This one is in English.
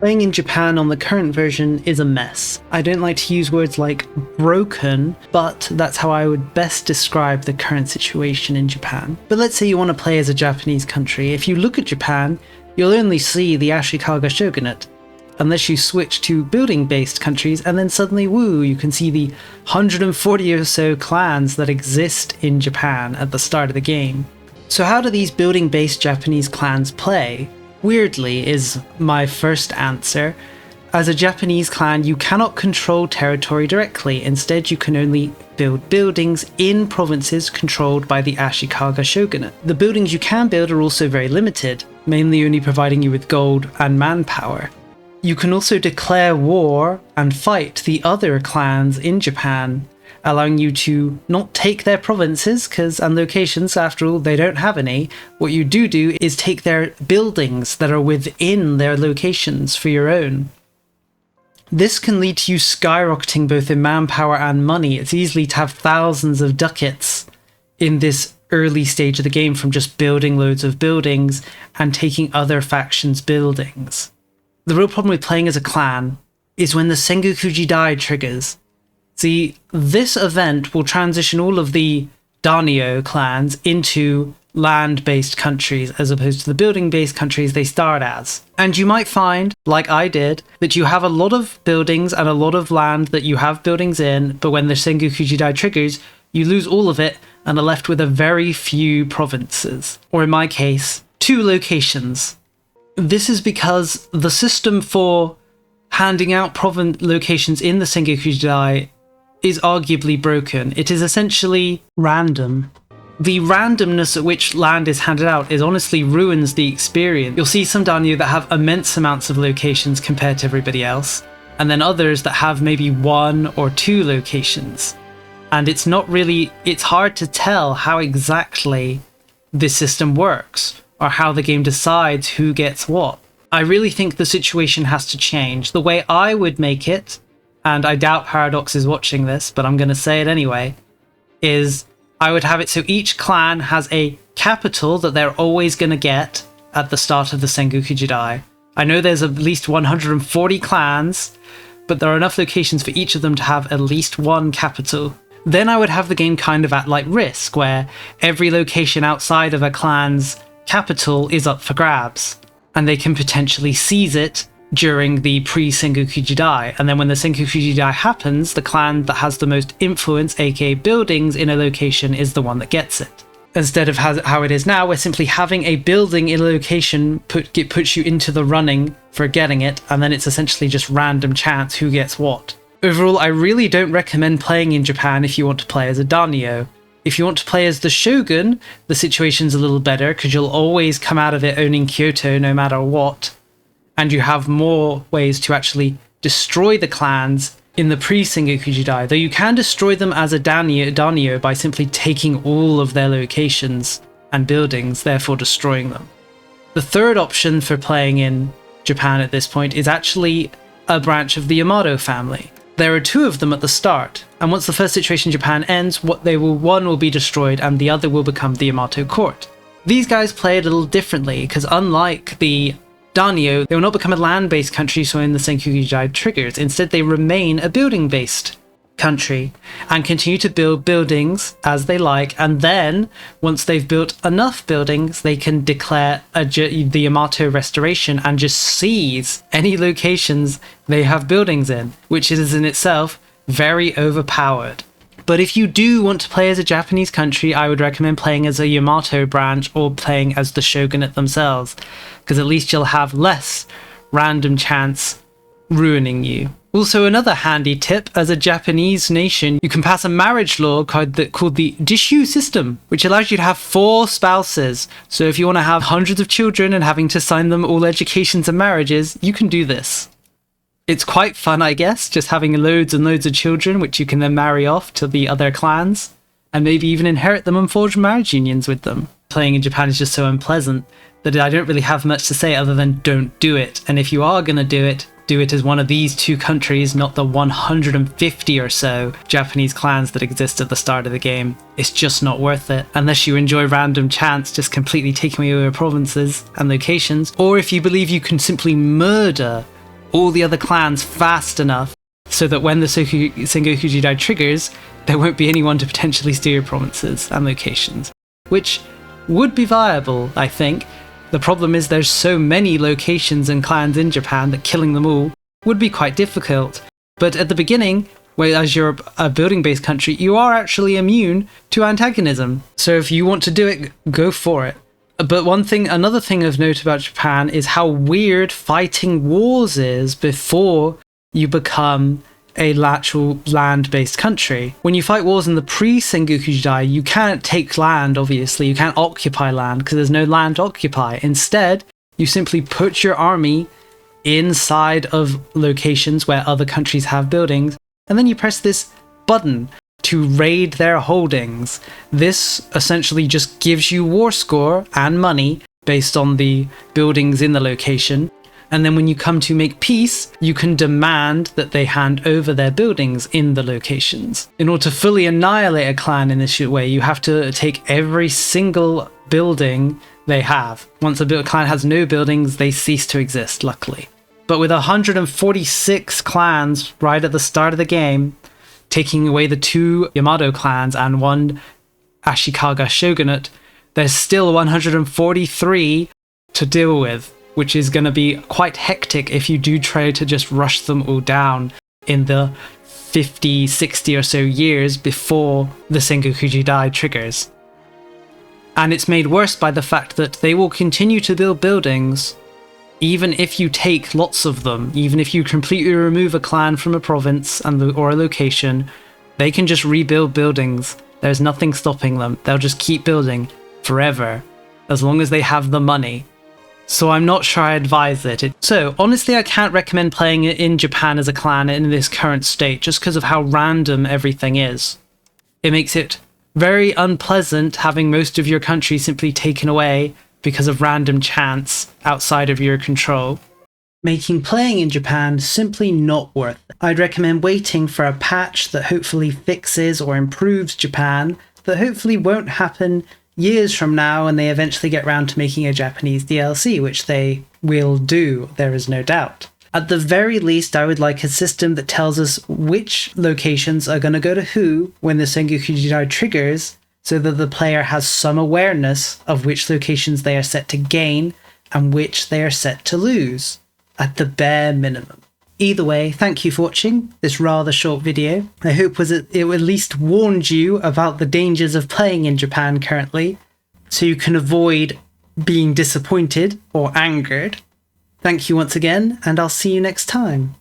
Playing in Japan on the current version is a mess. I don't like to use words like broken, but that's how I would best describe the current situation in Japan. But let's say you want to play as a Japanese country. If you look at Japan, you'll only see the Ashikaga shogunate, unless you switch to building-based countries, and then suddenly, woo, you can see the 140 or so clans that exist in Japan at the start of the game. So how do these building-based Japanese clans play? Weirdly is my first answer. As a Japanese clan, you cannot control territory directly. Instead, you can only build buildings in provinces controlled by the Ashikaga shogunate. The buildings you can build are also very limited, mainly only providing you with gold and manpower. You can also declare war and fight the other clans in Japan, allowing you to not take their provinces and locations. After all, they don't have any. What you do is take their buildings that are within their locations for your own. This can lead to you skyrocketing both in manpower and money. It's easy to have thousands of ducats in this early stage of the game from just building loads of buildings and taking other factions' buildings. The real problem with playing as a clan is when the Sengoku Jidai triggers. See, this event will transition all of the daimyo clans into land-based countries as opposed to the building-based countries they start as. And you might find, like I did, that you have a lot of buildings and a lot of land that you have buildings in, but when the Sengoku Jidai triggers, you lose all of it and are left with a very few provinces. Or in my case, 2 locations. This is because the system for handing out province locations in the Sengoku Jidai is arguably broken. It is essentially random. The randomness at which land is handed out honestly ruins the experience. You'll see some daimyo that have immense amounts of locations compared to everybody else, and then others that have maybe 1 or 2 locations. And it's hard to tell how exactly this system works, or how the game decides who gets what. I really think the situation has to change. The way I would make it, and I doubt Paradox is watching this, but I'm going to say it anyway, is I would have it so each clan has a capital that they're always going to get at the start of the Sengoku Jidai. I know there's at least 140 clans, but there are enough locations for each of them to have at least 1 capital. Then I would have the game kind of at like Risk, where every location outside of a clan's capital is up for grabs, and they can potentially seize it during the pre-Sengoku Jidai, and then when the Sengoku Jidai happens, the clan that has the most influence, aka buildings, in a location is the one that gets it. Instead of how it is now, where simply having a building in a location puts you into the running for getting it, and then it's essentially just random chance who gets what. Overall, I really don't recommend playing in Japan if you want to play as a daimyo. If you want to play as the shogun, the situation's a little better, because you'll always come out of it owning Kyoto no matter what, and you have more ways to actually destroy the clans in the pre-Sengoku Jidai, though you can destroy them as a daimyo by simply taking all of their locations and buildings, therefore destroying them. The third option for playing in Japan at this point is actually a branch of the Yamato family. There are 2 of them at the start, and once the first situation in Japan ends, one will be destroyed and the other will become the Yamato court. These guys play it a little differently, because unlike the daimyo, they will not become a land-based country so when the Sengoku Jidai triggers. Instead, they remain a building-based country and continue to build buildings as they like, and then once they've built enough buildings, they can declare the Yamato restoration and just seize any locations they have buildings in, which is in itself very overpowered. But if you do want to play as a Japanese country, I would recommend playing as a Yamato branch or playing as the shogunate themselves, because at least you'll have less random chance ruining you. Also, another handy tip, as a Japanese nation, you can pass a marriage law called the Jishu system, which allows you to have 4 spouses. So if you want to have hundreds of children and having to sign them all educations and marriages, you can do this. It's quite fun, I guess, just having loads and loads of children, which you can then marry off to the other clans, and maybe even inherit them and forge marriage unions with them. Playing in Japan is just so unpleasant that I don't really have much to say other than don't do it. And if you are going to do it as one of these 2 countries, not the 150 or so Japanese clans that exist at the start of the game. It's just not worth it, unless you enjoy random chance just completely taking away your provinces and locations, or if you believe you can simply murder all the other clans fast enough so that when the Sengoku Jidai triggers, there won't be anyone to potentially steal your provinces and locations, which would be viable, I think. The problem is there's so many locations and clans in Japan that killing them all would be quite difficult. But at the beginning, as you're a building-based country, you are actually immune to antagonism. So if you want to do it, go for it. But another thing of note about Japan is how weird fighting wars is before you become a actual land-based country. When you fight wars in the pre-Sengoku Jidai, you can't take land, obviously. You can't occupy land because there's no land to occupy. Instead, you simply put your army inside of locations where other countries have buildings, and then you press this button to raid their holdings. This essentially just gives you war score and money based on the buildings in the location. And then when you come to make peace, you can demand that they hand over their buildings in the locations. In order to fully annihilate a clan in this way, you have to take every single building they have. Once a clan has no buildings, they cease to exist, luckily. But with 146 clans right at the start of the game, taking away the 2 Yamato clans and 1 Ashikaga shogunate, there's still 143 to deal with, which is going to be quite hectic if you do try to just rush them all down in the 50, 60 or so years before the Sengoku Jidai triggers. And it's made worse by the fact that they will continue to build buildings even if you take lots of them. Even if you completely remove a clan from a province or a location, they can just rebuild buildings. There's nothing stopping them. They'll just keep building forever, as long as they have the money. So I'm not sure I advise it. So honestly, I can't recommend playing it in Japan as a clan in this current state, just because of how random everything is. It makes it very unpleasant having most of your country simply taken away because of random chance outside of your control, making playing in Japan simply not worth it. I'd recommend waiting for a patch that hopefully fixes or improves Japan, that hopefully won't happen years from now when they eventually get around to making a Japanese DLC, which they will do, there is no doubt. At the very least, I would like a system that tells us which locations are going to go to who when the Sengoku Jidai triggers, so that the player has some awareness of which locations they are set to gain and which they are set to lose, at the bare minimum. Either way, thank you for watching this rather short video. I hope it at least warned you about the dangers of playing in Japan currently, so you can avoid being disappointed or angered. Thank you once again, and I'll see you next time.